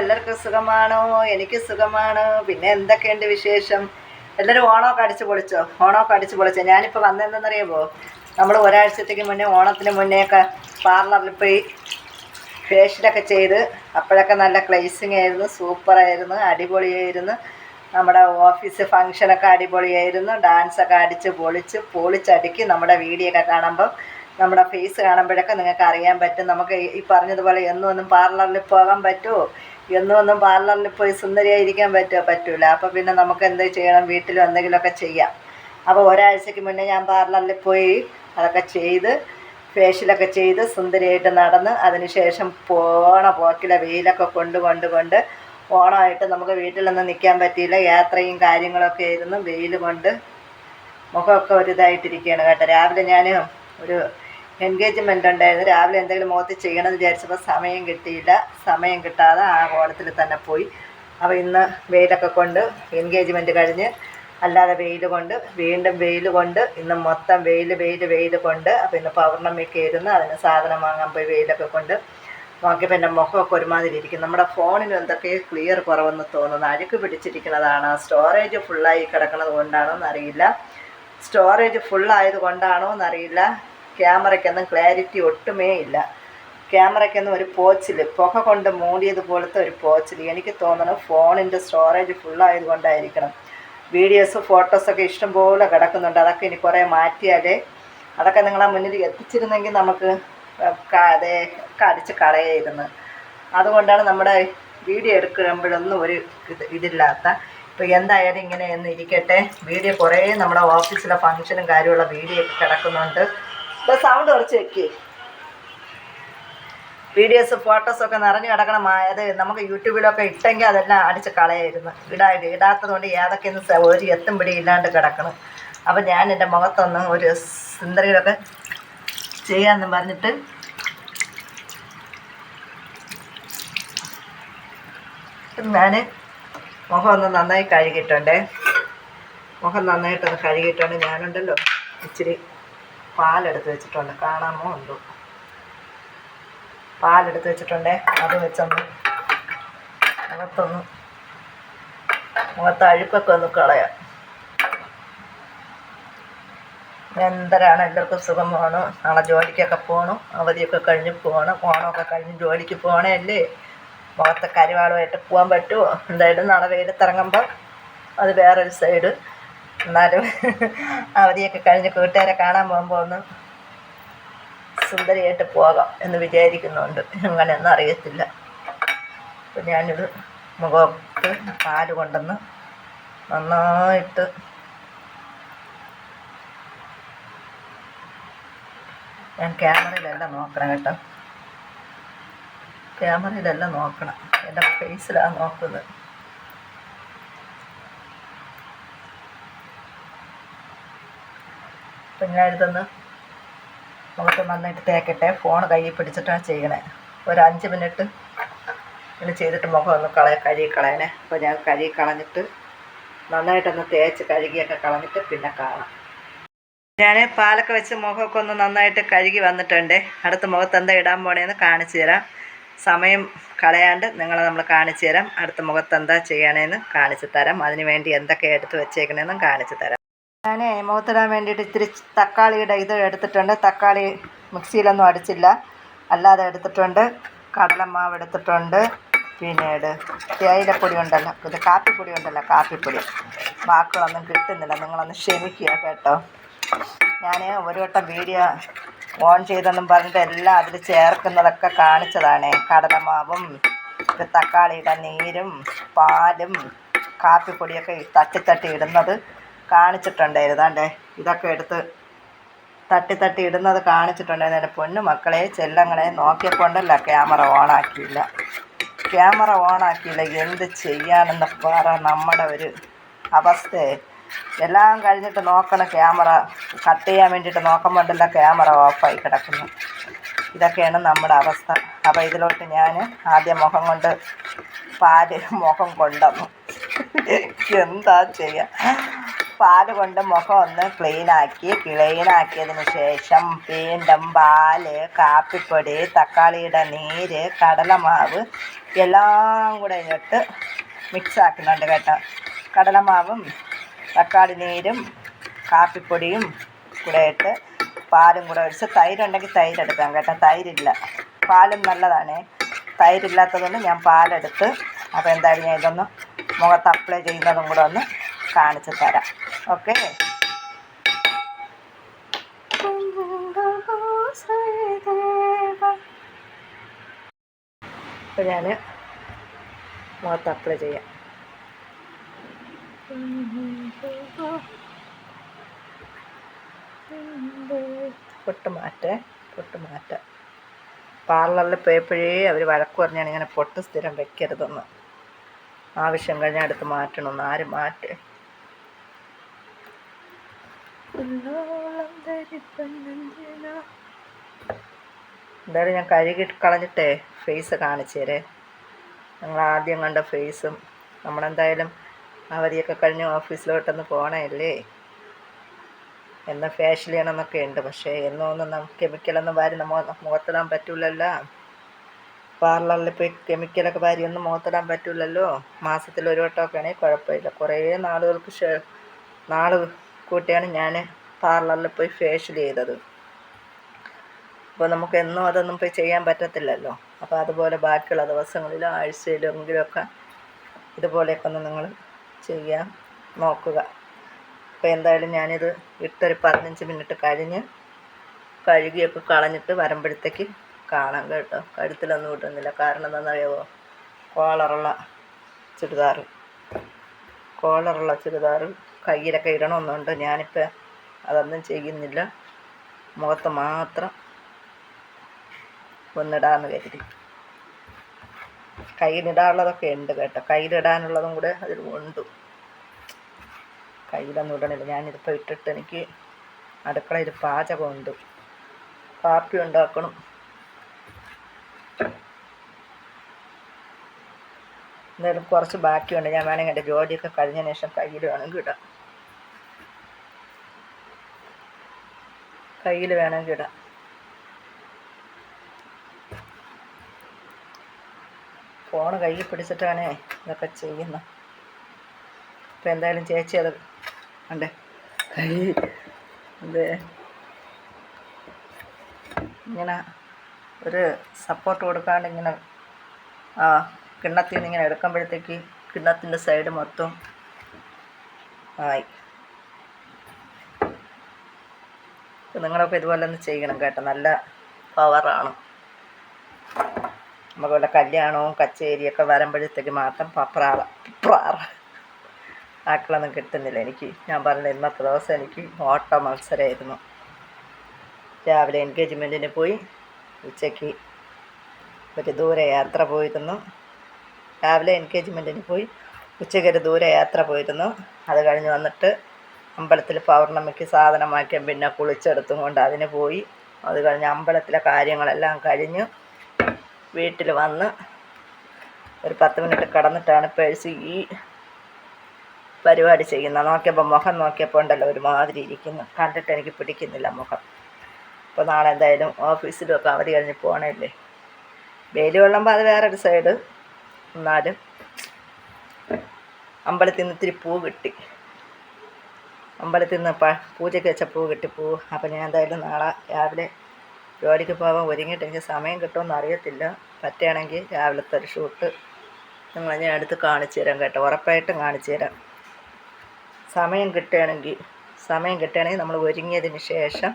എല്ലാവർക്കും സുഖമാണോ? എനിക്ക് സുഖമാണ്. പിന്നെ എന്തൊക്കെയുണ്ട് വിശേഷം? എല്ലാവരും ഓണമൊക്കെ അടിച്ചു പൊളിച്ചോ? ഞാനിപ്പോൾ വന്നതെന്നറിയാമോ? നമ്മൾ ഒരാഴ്ചത്തേക്ക് മുന്നേ ഓണത്തിന് മുന്നേയൊക്കെ പാർലറിൽ പോയി ഫേഷ്യലൊക്കെ ചെയ്ത് അപ്പോഴൊക്കെ നല്ല ക്ലേസിങ് ആയിരുന്നു, സൂപ്പറായിരുന്നു, അടിപൊളിയായിരുന്നു. നമ്മുടെ ഓഫീസ് ഫങ്ഷനൊക്കെ അടിപൊളിയായിരുന്നു. ഡാൻസൊക്കെ അടിച്ച് പൊളിച്ചടുക്കി നമ്മുടെ വീഡിയോ ഒക്കെ കാണുമ്പം നമ്മുടെ ഫേസ് കാണുമ്പോഴൊക്കെ നിങ്ങൾക്ക് അറിയാൻ പറ്റും. നമുക്ക് ഈ പറഞ്ഞതുപോലെ എന്നും പാർലറിൽ പോകാൻ പറ്റുമോ? എന്നും പാർലറിൽ പോയി സുന്ദരിയായിരിക്കാൻ പറ്റൂല. അപ്പോൾ പിന്നെ നമുക്ക് എന്ത് ചെയ്യണം? വീട്ടിലും എന്തെങ്കിലുമൊക്കെ ചെയ്യാം. അപ്പോൾ ഒരാഴ്ചയ്ക്ക് മുന്നേ ഞാൻ പാർലറിൽ പോയി അതൊക്കെ ചെയ്ത് ഫേഷ്യലൊക്കെ ചെയ്ത് സുന്ദരിയായിട്ട് നടന്ന് അതിനുശേഷം പോക്കിലെ വെയിലൊക്കെ കൊണ്ട് ഓണമായിട്ട് നമുക്ക് വീട്ടിലൊന്നും നിൽക്കാൻ പറ്റിയില്ല. യാത്രയും കാര്യങ്ങളൊക്കെ ആയിരുന്നു. വെയിൽ കൊണ്ട് മുഖമൊക്കെ ഒരിതായിട്ടിരിക്കുകയാണ് കേട്ടോ. രാവിലെ ഞാൻ ഒരു എൻഗേജ്മെൻ്റ് ഉണ്ടായിരുന്നു. രാവിലെ എന്തെങ്കിലും മുഖത്ത് ചെയ്യണമെന്ന് വിചാരിച്ചപ്പോൾ സമയം കിട്ടാതെ ആ കോലത്തിൽ തന്നെ പോയി. അപ്പോൾ ഇന്ന് വെയിലൊക്കെ കൊണ്ട് എൻഗേജ്മെൻറ്റ് കഴിഞ്ഞ് അല്ലാതെ വീണ്ടും വെയിൽ കൊണ്ട് ഇന്ന് മൊത്തം വെയിൽ കൊണ്ട്. അപ്പോൾ ഇന്ന് പൗർണമിക്ക് ഇരുന്ന് അതിന് സാധനം വാങ്ങാൻ പോയി വെയിലൊക്കെ കൊണ്ട് നോക്കിയപ്പോൾ എൻ്റെ മുഖമൊക്കെ ഒരുമാതിരി ഇരിക്കും. നമ്മുടെ ഫോണിന് എന്തൊക്കെ ക്ലിയർ കുറവെന്ന് തോന്നുന്നു. അഴുക്ക് പിടിച്ചിരിക്കുന്നതാണ്. സ്റ്റോറേജ് ഫുള്ളായി കിടക്കുന്നത് കൊണ്ടാണോ എന്നറിയില്ല. ക്യാമറയ്ക്കൊന്നും ക്ലാരിറ്റി ഒട്ടുമേ ഇല്ല. ക്യാമറയ്ക്കൊന്നും ഒരു പുക കൊണ്ട് മൂടിയതുപോലത്തെ ഒരു പോച്ചിൽ. എനിക്ക് തോന്നുന്നു ഫോണിൻ്റെ സ്റ്റോറേജ് ഫുള്ളായത് കൊണ്ടായിരിക്കണം. വീഡിയോസ് ഫോട്ടോസൊക്കെ ഇഷ്ടംപോലെ കിടക്കുന്നുണ്ട്. അതൊക്കെ ഇനി കുറേ മാറ്റിയാലേ അതൊക്കെ നിങ്ങളെ മുന്നിൽ എത്തിച്ചിരുന്നെങ്കിൽ നമുക്ക് അതൊക്കെ അടിച്ച് കളയായിരുന്നു. അതുകൊണ്ടാണ് നമ്മുടെ വീഡിയോ എടുക്കുമ്പോഴൊന്നും ഒരു ഇതില്ലാത്ത. ഇപ്പോൾ എന്തായാലും ഇങ്ങനെ എന്ന് ഇരിക്കട്ടെ. വീഡിയോ കുറേ നമ്മുടെ ഓഫീസിലെ ഫങ്ഷനും കാര്യമുള്ള വീഡിയോ ഒക്കെ കിടക്കുന്നുണ്ട്. ഇപ്പോൾ സൗണ്ട് കുറച്ച് വെക്കേ. വീഡിയോസ് ഫോട്ടോസൊക്കെ നിറഞ്ഞു കിടക്കണം. അത് നമുക്ക് യൂട്യൂബിലൊക്കെ ഇട്ടെങ്കിൽ അതെല്ലാം അടിച്ച് കളയായിരുന്നു. ഇടാത്തത് കൊണ്ട് ഏതൊക്കെയൊന്ന് ഒരു എത്തും പിടി ഇല്ലാണ്ട് കിടക്കണം. അപ്പോൾ ഞാൻ എൻ്റെ മുഖത്തൊന്ന് ഒരു സുന്ദരികളൊക്കെ ചെയ്യാമെന്ന് പറഞ്ഞിട്ട് ഞാൻ മുഖം ഒന്ന് നന്നായി കഴുകിയിട്ടുണ്ട്. ഞാനുണ്ടല്ലോ ഇച്ചിരി പാലെടുത്ത് വെച്ചിട്ടുണ്ട്. കാണാമോ ഉണ്ടോ? പാലെടുത്ത് വെച്ചിട്ടുണ്ട്. അത് വെച്ചൊന്ന് മുഖത്ത് അഴുക്കൊക്കെ ഒന്ന് കളയാം. എന്തരാണ് എല്ലാവർക്കും സുഖമാണ്. നാളെ ജോലിക്കൊക്കെ പോകണം. അവധിയൊക്കെ കഴിഞ്ഞ് പോകണം. ഓണമൊക്കെ കഴിഞ്ഞ് ജോലിക്ക് പോകണമല്ലേ. മുഖത്തെ കരിവാളുമായിട്ട് പോകാൻ പറ്റുമോ? എന്തായാലും നാളെ വെയിലത്തിറങ്ങുമ്പോൾ അത് വേറൊരു സൈഡ്. എന്നാലും അവധിയൊക്കെ കഴിഞ്ഞ് കൂട്ടുകാരെ കാണാൻ പോകുമ്പോൾ ഒന്ന് സുന്ദരിയായിട്ട് പോകാം എന്ന് വിചാരിക്കുന്നുണ്ട്. അങ്ങനെയൊന്നും അറിയത്തില്ല. അപ്പോൾ ഞാനിത് മുഖത്ത് പാല് കൊണ്ടുവന്ന് നന്നായിട്ട് ഞാൻ ക്യാമറയിലെല്ലാം നോക്കണം കേട്ടോ. എൻ്റെ ഫേസിലാണ് നോക്കുന്നത്. അപ്പം ഞാനിതൊന്ന് മുഖത്ത് നന്നായിട്ട് തേക്കട്ടെ. ഫോൺ കയ്യിൽ പിടിച്ചിട്ടാണ് ചെയ്യണേ. ഒരു 5 മിനിറ്റ് ഇങ്ങനെ ചെയ്തിട്ട് മുഖം ഒന്ന് കഴുകി കളയണേ. അപ്പോൾ ഞാൻ കഴുകി കളഞ്ഞിട്ട് നന്നായിട്ടൊന്ന് തേച്ച് കഴുകിയൊക്കെ കളഞ്ഞിട്ട് പിന്നെ കാണാം. ഞാൻ പാലൊക്കെ വെച്ച് മുഖമൊക്കെ ഒന്ന് നന്നായിട്ട് കഴുകി വന്നിട്ടുണ്ട്. അടുത്ത മുഖത്ത് എന്താ ഇടാൻ പോണേന്ന് കാണിച്ചു തരാം. സമയം കളയാണ്ട് നമ്മൾ കാണിച്ചു തരാം. അടുത്ത മുഖത്ത് എന്താ ചെയ്യണേന്ന് കാണിച്ചു തരാം. അതിന് വേണ്ടി എന്തൊക്കെ എടുത്ത് വെച്ചേക്കണേന്നും കാണിച്ചു തരാം. ഞാൻ മുഖത്തിടാൻ വേണ്ടിയിട്ട് ഇത്തിരി തക്കാളിയുടെ ഇത് എടുത്തിട്ടുണ്ട്. തക്കാളി മിക്സിയിലൊന്നും അടിച്ചില്ല, അല്ലാതെ എടുത്തിട്ടുണ്ട്. കടലമാവ് എടുത്തിട്ടുണ്ട്. പിന്നീട് തേയിലപ്പൊടി ഉണ്ടല്ലോ, ഇത് കാപ്പിപ്പൊടി ബാക്കിയൊന്നും കിട്ടുന്നില്ല. നിങ്ങളൊന്ന് ക്ഷമിക്കുക കേട്ടോ. ഞാൻ ഒരു വട്ടം വീഡിയോ ഓൺ ചെയ്തെന്നും പറഞ്ഞിട്ട് എല്ലാം അതിൽ ചേർക്കുന്നതൊക്കെ കാണിച്ചതാണ്. കടലമാവും തക്കാളിയുടെ നീരും പാലും കാപ്പിപ്പൊടിയൊക്കെ തട്ടി ഇടുന്നത് കാണിച്ചിട്ടുണ്ടായിരുന്നേ. ഇതൊക്കെ എടുത്ത് തട്ടി ഇടുന്നത് കാണിച്ചിട്ടുണ്ടായിരുന്നു. എൻ്റെ പൊന്നു മക്കളെ ചെല്ലങ്ങളെ നോക്കിയപ്പോൾ ഉണ്ടല്ലോ ക്യാമറ ഓണാക്കിയില്ല. എന്ത് ചെയ്യാനെന്ന് പറ. നമ്മുടെ ഒരു അവസ്ഥയെ എല്ലാം കഴിഞ്ഞിട്ട് നോക്കണം. ക്യാമറ കട്ട് ചെയ്യാൻ വേണ്ടിയിട്ട് നോക്കുമ്പോൾ ഉണ്ടല്ലോ ക്യാമറ ഓഫായി കിടക്കുന്നു. ഇതൊക്കെയാണ് നമ്മുടെ അവസ്ഥ. അപ്പോൾ ഇതിലോട്ട് ഞാൻ ആദ്യം മുഖം കൊണ്ടുവന്നു. എന്താ ചെയ്യുക? പാല് കൊണ്ട് മുഖം ഒന്ന് ക്ലീനാക്കിയതിന് ശേഷം വീണ്ടും പാല്, കാപ്പിപ്പൊടി, തക്കാളിയുടെ നീര്, കടലമാവ് എല്ലാം കൂടെ ഇട്ട് മിക്സ് ആക്കുന്നുണ്ട് കേട്ടോ. കടലമാവും തക്കാളി നീരും കാപ്പിപ്പൊടിയും കൂടെ ഇട്ട് പാലും കൂടെ ഒഴിച്ച്, തൈരുണ്ടെങ്കിൽ തൈരെടുക്കാം കേട്ടോ. തൈരില്ല, പാലും നല്ലതാണ്. തൈരില്ലാത്തതുകൊണ്ട് ഞാൻ പാലെടുത്ത്. അപ്പോൾ എന്തായാലും ഞാൻ ഇതൊന്ന് മുഖത്ത് അപ്ലൈ ചെയ്യുന്നതും കൂടെ ഒന്ന് കാണിച്ചു തരാം. ഓക്കെ. അപ്പോൾ ഞാൻ മുഖത്ത് അപ്ലൈ ചെയ്യാം. പൊട്ട് മാറ്റ പാർലറിൽ പോയപ്പോഴേ അവർ വഴക്ക് പറഞ്ഞാണ് ഇങ്ങനെ പൊട്ട് സ്ഥിരം വെക്കരുതെന്ന്. ആവശ്യം കഴിഞ്ഞാൽ അടുത്ത് മാറ്റണമെന്ന്. ആര് മാറ്റേ? എന്തായാലും ഞാൻ കഴുകി കളഞ്ഞിട്ടേ ഫേസ് കാണിച്ചു തരേ. ഞങ്ങൾ ആദ്യം കണ്ട ഫേസും നമ്മളെന്തായാലും അവധിയൊക്കെ കഴിഞ്ഞ് ഓഫീസിലോട്ടൊന്ന് പോകണമല്ലേ. എന്നാൽ ഫേഷ്യൽ ചെയ്യണമെന്നൊക്കെ ഉണ്ട്. പക്ഷേ എന്നൊന്നും കെമിക്കലൊന്നും വാരി മുഖത്തിടാൻ പറ്റില്ലല്ലോ. പാർലറിൽ പോയി കെമിക്കലൊക്കെ വാരി ഒന്നും മുഖത്തിടാൻ പറ്റില്ലല്ലോ. മാസത്തിൽ ഒരു വട്ടമൊക്കെ ആണെങ്കിൽ കുഴപ്പമില്ല. കുറേ നാൾ കൂട്ടിയാണ് ഞാൻ പാർലറിൽ പോയി ഫേഷ്യൽ ചെയ്തത്. അപ്പോൾ നമുക്ക് എന്നും അതൊന്നും പോയി ചെയ്യാൻ പറ്റത്തില്ലല്ലോ. അപ്പോൾ അതുപോലെ ബാക്കിയുള്ള ദിവസങ്ങളിലും ആഴ്ചയിലെങ്കിലുമൊക്കെ ഇതുപോലെയൊക്കെ ഒന്ന് നിങ്ങൾ ചെയ്യാൻ നോക്കുക. അപ്പോൾ എന്തായാലും ഞാനിത് ഇട്ടൊരു 15 മിനിറ്റ് കഴിഞ്ഞ് കഴുകിയൊക്കെ കളഞ്ഞിട്ട് വരുമ്പോഴത്തേക്ക് കാണാം കേട്ടോ. കഴുത്തിലൊന്നും ഇടുന്നില്ല. കാരണം എന്താണെന്നറിയാമോ? കോളറുള്ള ചുരിദാർ കയ്യിലൊക്കെ ഇടണമെന്നുണ്ട്. ഞാനിപ്പോൾ അതൊന്നും ചെയ്യുന്നില്ല. മുഖത്ത് മാത്രം ഒന്നിടാമെന്ന് കരുതി. കയ്യിലിടാനുള്ളതൊക്കെ ഉണ്ട് കേട്ടോ. കയ്യിലിടാനുള്ളതും കൂടെ അതിൽ ഉണ്ട്. കയ്യിലൊന്നും ഇടണില്ല. ഞാനിതിപ്പോൾ ഇട്ടിട്ട് എനിക്ക് അടുക്കളയിൽ പാചകമുണ്ട്. കാപ്പി ഉണ്ടാക്കണം. എന്തായാലും കുറച്ച് ബാക്കിയുണ്ട്. ഞാൻ വേണമെങ്കിൽ എൻ്റെ ജോലിയൊക്കെ കഴിഞ്ഞതിന് ശേഷം കയ്യിൽ വേണമെങ്കിൽ ഇടാം. ഫോണ് കയ്യിൽ പിടിച്ചിട്ടാണേ ഇതൊക്കെ ചെയ്യുന്നത്. അപ്പോൾ എന്തായാലും ചേച്ചി അത് ഉണ്ട് കൈ ഇങ്ങനെ ഒരു സപ്പോർട്ട് കൊടുക്കാണ്ട് ഇങ്ങനെ കിണ്ണത്തിൽ നിന്ന് ഇങ്ങനെ എടുക്കുമ്പോഴത്തേക്ക് കിണ്ണത്തിൻ്റെ സൈഡ് മൊത്തം ആയി. നിങ്ങളൊക്കെ ഇതുപോലെ ഒന്ന് ചെയ്യണം കേട്ടോ. നല്ല പവറാണ്. നമുക്ക് വല്ല കല്യാണവും കച്ചേരിയൊക്കെ വരുമ്പോഴത്തേക്ക് മാത്രം ആക്കളൊന്നും കിട്ടുന്നില്ല എനിക്ക്. ഞാൻ പറഞ്ഞ ഇന്നത്തെ ദിവസം എനിക്ക് ഓട്ട മത്സരമായിരുന്നു. രാവിലെ എൻഗേജ്മെൻറ്റിന് പോയി, ഉച്ചയ്ക്ക് ഒരു ദൂരെ യാത്ര പോയിരുന്നു. രാവിലെ എൻഗേജ്മെൻറ്റിന് പോയി, ഉച്ചയ്ക്ക് ഒരു ദൂരെ യാത്ര പോയിരുന്നു. അത് കഴിഞ്ഞ് വന്നിട്ട് അമ്പലത്തിൽ പൗർണമിക്ക് സാധനം വാങ്ങിക്കാൻ പിന്നെ കുളിച്ചെടുത്തും കൊണ്ട് അതിന് പോയി. അത് കഴിഞ്ഞ് അമ്പലത്തിലെ കാര്യങ്ങളെല്ലാം കഴിഞ്ഞ് വീട്ടിൽ വന്ന് ഒരു 10 മിനിറ്റ് കിടന്നിട്ടാണ് പേഴ്സ് ഈ പരിപാടി ചെയ്യുന്നത്. നോക്കിയപ്പോൾ മുഖം നോക്കിയപ്പോൾ ഉണ്ടല്ലോ ഒരുമാതിരി ഇരിക്കുന്നു. കണ്ടിട്ട് എനിക്ക് പിടിക്കുന്നില്ല മുഖം. അപ്പോൾ നാളെ എന്തായാലും ഓഫീസിലൊക്കെ അവധി കഴിഞ്ഞ് പോകണമല്ലേ. വെയിൽ കൊള്ളുമ്പോൾ അത് വേറൊരു സൈഡ്. എന്നാലും അമ്പലത്തിൽ നിന്ന് ഇത്തിരി പൂ കിട്ടി. അമ്പലത്തിൽ നിന്ന് പൂജയ്ക്ക് വെച്ച പൂ കിട്ടി. അപ്പോൾ ഞാൻ എന്തായാലും നാളെ രാവിലെ ജോലിക്ക് പോകാൻ ഒരുങ്ങിയിട്ട് എനിക്ക് സമയം കിട്ടുമെന്ന് അറിയത്തില്ല. പറ്റുകയാണെങ്കിൽ രാവിലത്തെ ഒരു ഷൂട്ട് നിങ്ങളെ ഞാൻ അടുത്ത് കാണിച്ചു തരാം കേട്ടോ. ഉറപ്പായിട്ടും കാണിച്ചു തരാം. സമയം കിട്ടുകയാണെങ്കിൽ നമ്മൾ ഒരുങ്ങിയതിന് ശേഷം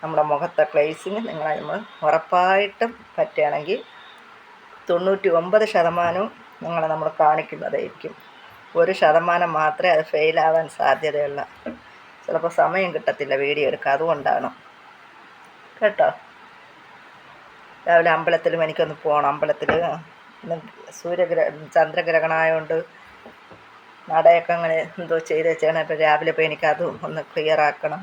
നമ്മുടെ മുഖത്തെ ഗ്ലേസിങ് നമ്മൾ ഉറപ്പായിട്ടും പറ്റുകയാണെങ്കിൽ 99% നിങ്ങളെ നമ്മൾ കാണിക്കുന്നതായിരിക്കും. 1% മാത്രമേ അത് ഫെയിലാവാൻ സാധ്യതയുള്ള. ചിലപ്പോൾ സമയം കിട്ടത്തില്ല വീഡിയോ എടുക്കുക. അതുകൊണ്ടാണ് കേട്ടോ. രാവിലെ അമ്പലത്തിലും എനിക്കൊന്ന് പോകണം. അമ്പലത്തിൽ ചന്ദ്രഗ്രഹണമായതുകൊണ്ട് നടയൊക്കെ അങ്ങനെ എന്തോ ചെയ്ത് വെച്ചാണ്. അപ്പോൾ രാവിലെ പോയി എനിക്കതും ഒന്ന് ക്ലിയർ ആക്കണം.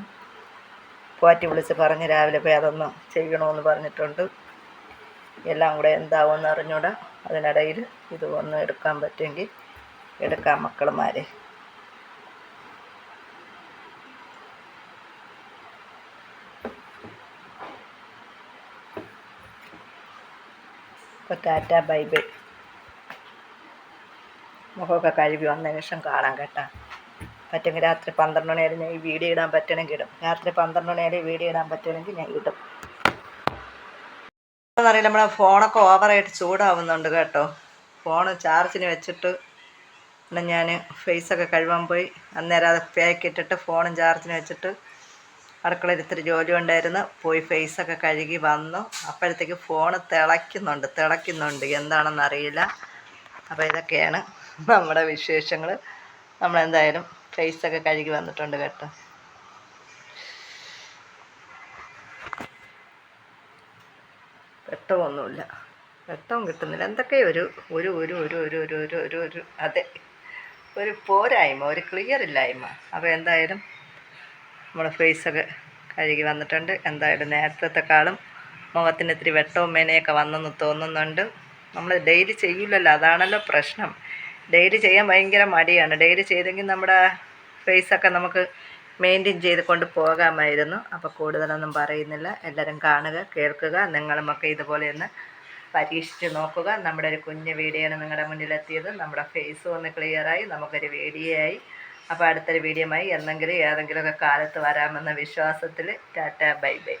പോറ്റി വിളിച്ച് പറഞ്ഞ് രാവിലെ പോയി അതൊന്ന് ചെയ്യണമെന്ന് പറഞ്ഞിട്ടുണ്ട്. എല്ലാം കൂടെ എന്താവുമെന്ന് അറിഞ്ഞൂടാ. അതിനിടയിൽ ഇത് ഒന്ന് എടുക്കാൻ പറ്റുമെങ്കിൽ എടുക്കാം മക്കളുമാരെ. അപ്പോൾ ടാറ്റ ബൈ ബൈ. മുഖമൊക്കെ കഴുകി വന്നതിന് ശേഷം കാണാം കേട്ടോ. പറ്റുമെങ്കിൽ രാത്രി 12 മണി വരെ ഞാൻ ഈ വീഡിയോ ഇടാൻ പറ്റണമെങ്കിൽ ഇടും. രാത്രി 12 മണി വരെ വീഡിയോ ഇടാൻ പറ്റുമെങ്കിൽ ഞാൻ ഇടും. എന്നറിയില്ല, നമ്മളെ ഫോണൊക്കെ ഓവറായിട്ട് ചൂടാവുന്നുണ്ട് കേട്ടോ. ഫോണ് ചാർജിന് വെച്ചിട്ട് ഞാൻ ഫേസൊക്കെ കഴുകാൻ പോയി. അന്നേരം അത് പാക്ക് ഇട്ടിട്ട് ഫോണും ചാർജിന് വെച്ചിട്ട് അടുക്കളയിൽ ഇത്തിരി ജോലി ഉണ്ടായിരുന്നു, പോയി ഫേസൊക്കെ കഴുകി വന്നു. അപ്പോഴത്തേക്ക് ഫോണ് തിളയ്ക്കുന്നുണ്ട്, എന്താണെന്നറിയില്ല. അപ്പോൾ ഇതൊക്കെയാണ് നമ്മുടെ വിശേഷങ്ങൾ. നമ്മളെന്തായാലും ഫേസൊക്കെ കഴുകി വന്നിട്ടുണ്ട് കേട്ടോ. വെട്ടമൊന്നുമില്ല, വെട്ടവും കിട്ടുന്നില്ല. എന്തൊക്കെ ഒരു ഒരു ഒരു ഒരു ഒരു ഒരു ഒരു ഒരു ഒരു അതെ ഒരു പോരായ്മ, ഒരു ക്ലിയർ ഇല്ലായ്മ. അപ്പോൾ എന്തായാലും നമ്മുടെ ഫേസൊക്കെ കഴുകി വന്നിട്ടുണ്ട്. എന്തായാലും നേരത്തെക്കാളും മുഖത്തിന് ഇത്തിരി വെട്ടവും മേനയൊക്കെ വന്നെന്ന് തോന്നുന്നുണ്ട്. നമ്മൾ ഡെയിലി ചെയ്യില്ലല്ലോ, അതാണല്ലോ പ്രശ്നം. ഡെയിലി ചെയ്യാൻ ഭയങ്കര മടിയാണ്. ഡെയിലി ചെയ്തെങ്കിൽ നമ്മുടെ ഫേസൊക്കെ നമുക്ക് മെയിൻറ്റെയിൻ ചെയ്ത് കൊണ്ട് പോകാമായിരുന്നു. അപ്പോൾ കൂടുതലൊന്നും പറയുന്നില്ല. എല്ലാവരും കാണുക, കേൾക്കുക. നിങ്ങളുമൊക്കെ ഇതുപോലെ ഒന്ന് പരീക്ഷിച്ച് നോക്കുക. നമ്മുടെ ഒരു കുഞ്ഞ് വീഡിയോയാണ് നിങ്ങളുടെ മുന്നിലെത്തിയത്. നമ്മുടെ ഫേസും ഒന്ന് ക്ലിയറായി, നമുക്കൊരു വീഡിയോ ആയി. അപ്പോൾ അടുത്തൊരു വീഡിയോയുമായി എന്നെങ്കിലും ഏതെങ്കിലുമൊക്കെ കാലത്ത് വരാമെന്ന വിശ്വാസത്തിൽ ടാറ്റ ബൈ ബൈ.